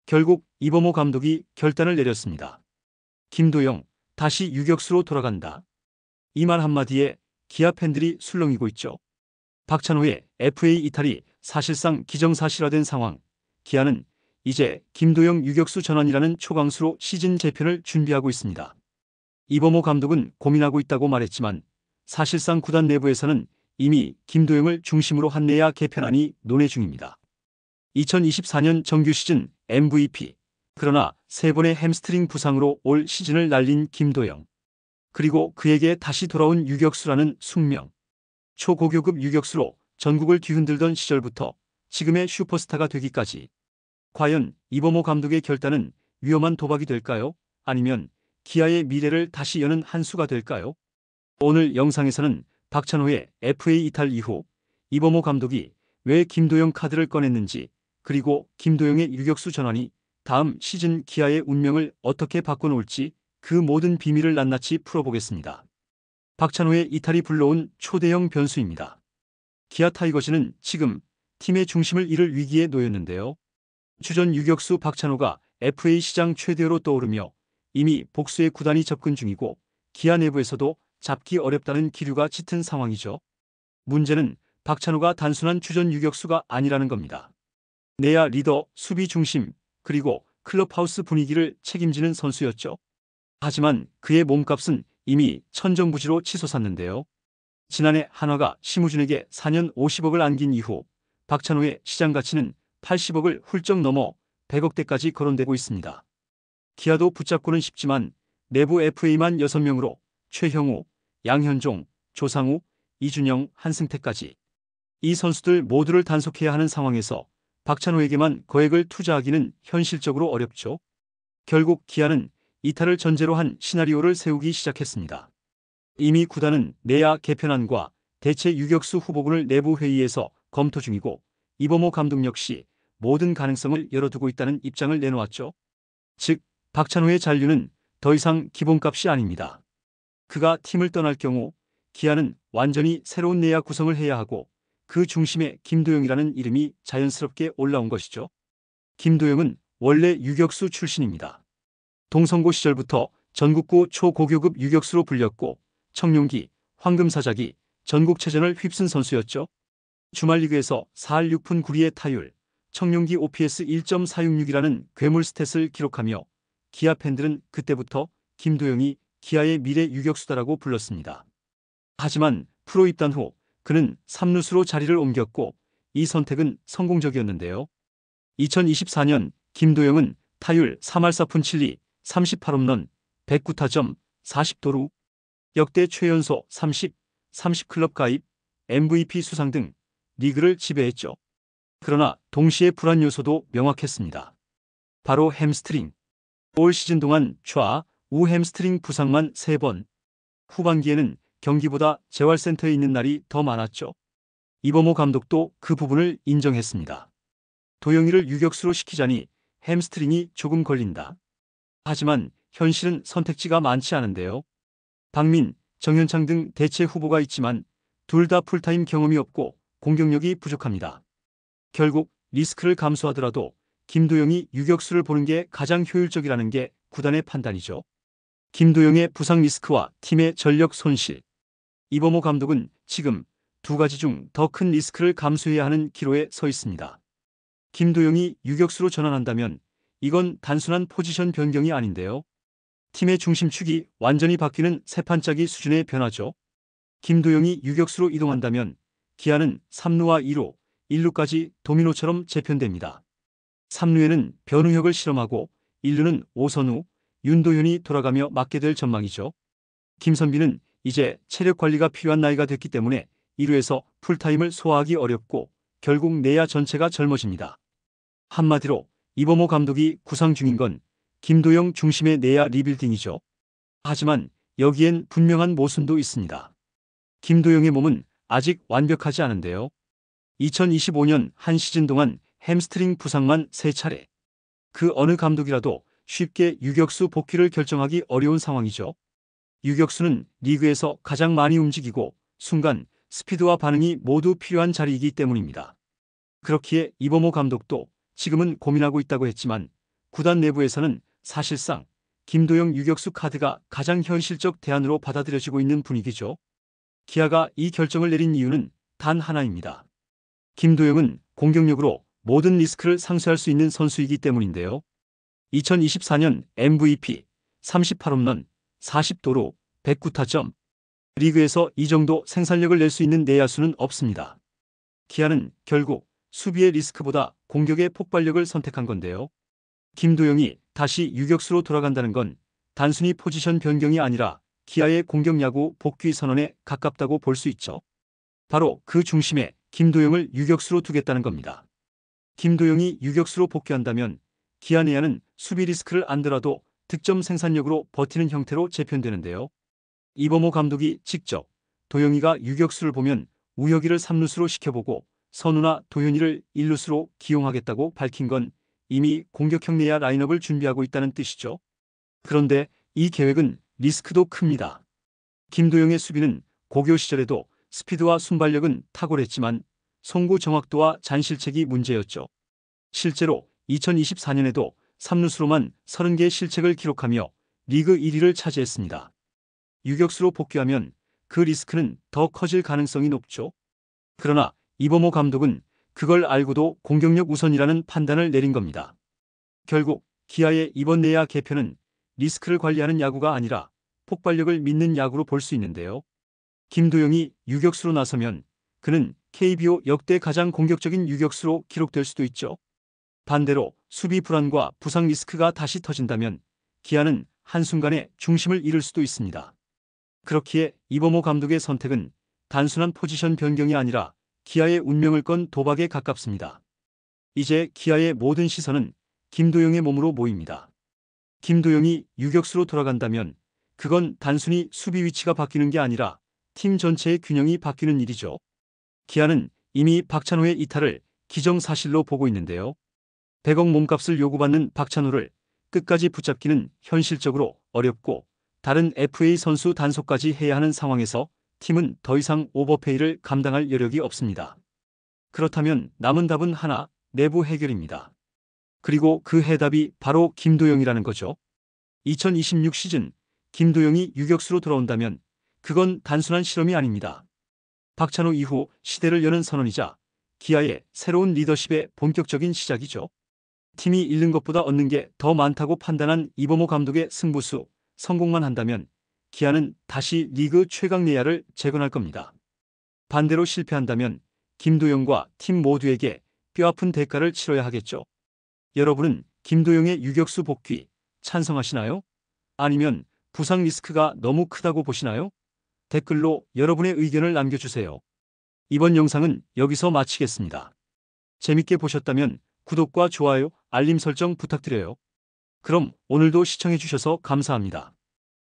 결국 이범호 감독이 결단을 내렸습니다. 김도영, 다시 유격수로 돌아간다. 이 말 한마디에 기아 팬들이 술렁이고 있죠. 박찬호의 FA 이탈이 사실상 기정사실화된 상황. 기아는 이제 김도영 유격수 전환이라는 초강수로 시즌 재편을 준비하고 있습니다. 이범호 감독은 고민하고 있다고 말했지만 사실상 구단 내부에서는 이미 김도영을 중심으로 한 내야 개편안이 논의 중입니다. 2024년 정규 시즌 MVP. 그러나 3번의 햄스트링 부상으로 올 시즌을 날린 김도영. 그리고 그에게 다시 돌아온 유격수라는 숙명. 초고교급 유격수로 전국을 뒤흔들던 시절부터 지금의 슈퍼스타가 되기까지. 과연 이범호 감독의 결단은 위험한 도박이 될까요? 아니면 기아의 미래를 다시 여는 한 수가 될까요? 오늘 영상에서는 박찬호의 FA 이탈 이후 이범호 감독이 왜 김도영 카드를 꺼냈는지, 그리고 김도영의 유격수 전환이 다음 시즌 기아의 운명을 어떻게 바꿔놓을지 그 모든 비밀을 낱낱이 풀어보겠습니다. 박찬호의 이탈이 불러온 초대형 변수입니다. 기아 타이거즈는 지금 팀의 중심을 잃을 위기에 놓였는데요. 주전 유격수 박찬호가 FA 시장 최대어로 떠오르며 이미 복수의 구단이 접근 중이고 기아 내부에서도 잡기 어렵다는 기류가 짙은 상황이죠. 문제는 박찬호가 단순한 주전 유격수가 아니라는 겁니다. 내야 리더, 수비 중심, 그리고 클럽하우스 분위기를 책임지는 선수였죠. 하지만 그의 몸값은 이미 천정부지로 치솟았는데요. 지난해 한화가 심우준에게 4년 50억을 안긴 이후 박찬호의 시장 가치는 80억을 훌쩍 넘어 100억대까지 거론되고 있습니다. 기아도 붙잡고는 싶지만 내부 FA만 6명으로 최형우, 양현종, 조상우, 이준영, 한승태까지 이 선수들 모두를 단속해야 하는 상황에서 박찬호에게만 거액을 투자하기는 현실적으로 어렵죠. 결국 기아는 이탈을 전제로 한 시나리오를 세우기 시작했습니다. 이미 구단은 내야 개편안과 대체 유격수 후보군을 내부 회의에서 검토 중이고 이범호 감독 역시 모든 가능성을 열어두고 있다는 입장을 내놓았죠. 즉, 박찬호의 잔류는 더 이상 기본값이 아닙니다. 그가 팀을 떠날 경우 기아는 완전히 새로운 내야 구성을 해야 하고 그 중심에 김도영이라는 이름이 자연스럽게 올라온 것이죠. 김도영은 원래 유격수 출신입니다. 동성고 시절부터 전국구 초고교급 유격수로 불렸고 청룡기, 황금사자기, 전국체전을 휩쓴 선수였죠. 주말리그에서 4할 6푼 9리의 타율, 청룡기 OPS 1.466이라는 괴물 스탯을 기록하며 기아 팬들은 그때부터 김도영이 기아의 미래 유격수다라고 불렀습니다. 하지만 프로 입단 후 그는 3루수로 자리를 옮겼고 이 선택은 성공적이었는데요. 2024년 김도영은 타율 3할 4푼 7리, 38홈런, 109타점, 40도루, 역대 최연소 30클럽 가입, MVP 수상 등 리그를 지배했죠. 그러나 동시에 불안 요소도 명확했습니다. 바로 햄스트링. 올 시즌 동안 좌, 우 햄스트링 부상만 3번. 후반기에는 경기보다 재활센터에 있는 날이 더 많았죠. 이범호 감독도 그 부분을 인정했습니다. 도영이를 유격수로 시키자니 햄스트링이 조금 걸린다. 하지만 현실은 선택지가 많지 않은데요. 박민, 정현창 등 대체 후보가 있지만 둘 다 풀타임 경험이 없고 공격력이 부족합니다. 결국 리스크를 감수하더라도 김도영이 유격수를 보는 게 가장 효율적이라는 게 구단의 판단이죠. 김도영의 부상 리스크와 팀의 전력 손실. 이범호 감독은 지금 두 가지 중 더 큰 리스크를 감수해야 하는 기로에 서 있습니다. 김도영이 유격수로 전환한다면 이건 단순한 포지션 변경이 아닌데요. 팀의 중심축이 완전히 바뀌는 세판짜기 수준의 변화죠. 김도영이 유격수로 이동한다면 기아는 3루와 2루, 1루까지 도미노처럼 재편됩니다. 3루에는 변우혁을 실험하고 1루는 오선우, 윤도현이 돌아가며 맡게 될 전망이죠. 김선비는 이제 체력 관리가 필요한 나이가 됐기 때문에 2루에서 풀타임을 소화하기 어렵고 결국 내야 전체가 젊어집니다. 한마디로 이범호 감독이 구상 중인 건 김도영 중심의 내야 리빌딩이죠. 하지만 여기엔 분명한 모순도 있습니다. 김도영의 몸은 아직 완벽하지 않은데요. 2025년 한 시즌 동안 햄스트링 부상만 3차례. 그 어느 감독이라도 쉽게 유격수 복귀를 결정하기 어려운 상황이죠. 유격수는 리그에서 가장 많이 움직이고 순간 스피드와 반응이 모두 필요한 자리이기 때문입니다. 그렇기에 이범호 감독도 지금은 고민하고 있다고 했지만 구단 내부에서는 사실상 김도영 유격수 카드가 가장 현실적 대안으로 받아들여지고 있는 분위기죠. 기아가 이 결정을 내린 이유는 단 하나입니다. 김도영은 공격력으로 모든 리스크를 상쇄할 수 있는 선수이기 때문인데요. 2024년 MVP 38홈런 40도루 109타점. 리그에서 이 정도 생산력을 낼 수 있는 내야수는 없습니다. 기아는 결국 수비의 리스크보다 공격의 폭발력을 선택한 건데요. 김도영이 다시 유격수로 돌아간다는 건 단순히 포지션 변경이 아니라 기아의 공격 야구 복귀 선언에 가깝다고 볼 수 있죠. 바로 그 중심에 김도영을 유격수로 두겠다는 겁니다. 김도영이 유격수로 복귀한다면 기아 내야는 수비 리스크를 안더라도 득점 생산력으로 버티는 형태로 재편되는데요. 이범호 감독이 직접 도영이가 유격수를 보면 우혁이를 3루수로 시켜보고 선우나 도현이를 1루수로 기용하겠다고 밝힌 건 이미 공격형 내야 라인업을 준비하고 있다는 뜻이죠. 그런데 이 계획은 리스크도 큽니다. 김도영의 수비는 고교 시절에도 스피드와 순발력은 탁월했지만 송구 정확도와 잔실책이 문제였죠. 실제로 2024년에도 3루수로만 30개의 실책을 기록하며 리그 1위를 차지했습니다. 유격수로 복귀하면 그 리스크는 더 커질 가능성이 높죠. 그러나 이범호 감독은 그걸 알고도 공격력 우선이라는 판단을 내린 겁니다. 결국 기아의 이번 내야 개편은 리스크를 관리하는 야구가 아니라 폭발력을 믿는 야구로 볼 수 있는데요. 김도영이 유격수로 나서면 그는 KBO 역대 가장 공격적인 유격수로 기록될 수도 있죠. 반대로 수비 불안과 부상 리스크가 다시 터진다면 기아는 한순간에 중심을 잃을 수도 있습니다. 그렇기에 이범호 감독의 선택은 단순한 포지션 변경이 아니라 기아의 운명을 건 도박에 가깝습니다. 이제 기아의 모든 시선은 김도영의 몸으로 모입니다. 김도영이 유격수로 돌아간다면 그건 단순히 수비 위치가 바뀌는 게 아니라 팀 전체의 균형이 바뀌는 일이죠. 기아는 이미 박찬호의 이탈을 기정사실로 보고 있는데요. 100억 몸값을 요구받는 박찬호를 끝까지 붙잡기는 현실적으로 어렵고 다른 FA 선수 단속까지 해야 하는 상황에서 팀은 더 이상 오버페이를 감당할 여력이 없습니다. 그렇다면 남은 답은 하나, 내부 해결입니다. 그리고 그 해답이 바로 김도영이라는 거죠. 2026 시즌 김도영이 유격수로 돌아온다면 그건 단순한 실험이 아닙니다. 박찬호 이후 시대를 여는 선언이자 기아의 새로운 리더십의 본격적인 시작이죠. 팀이 잃는 것보다 얻는 게 더 많다고 판단한 이범호 감독의 승부수, 성공만 한다면 기아는 다시 리그 최강 내야를 재건할 겁니다. 반대로 실패한다면 김도영과 팀 모두에게 뼈아픈 대가를 치러야 하겠죠. 여러분은 김도영의 유격수 복귀 찬성하시나요? 아니면 부상 리스크가 너무 크다고 보시나요? 댓글로 여러분의 의견을 남겨주세요. 이번 영상은 여기서 마치겠습니다. 재밌게 보셨다면 구독과 좋아요, 알림 설정 부탁드려요. 그럼 오늘도 시청해주셔서 감사합니다.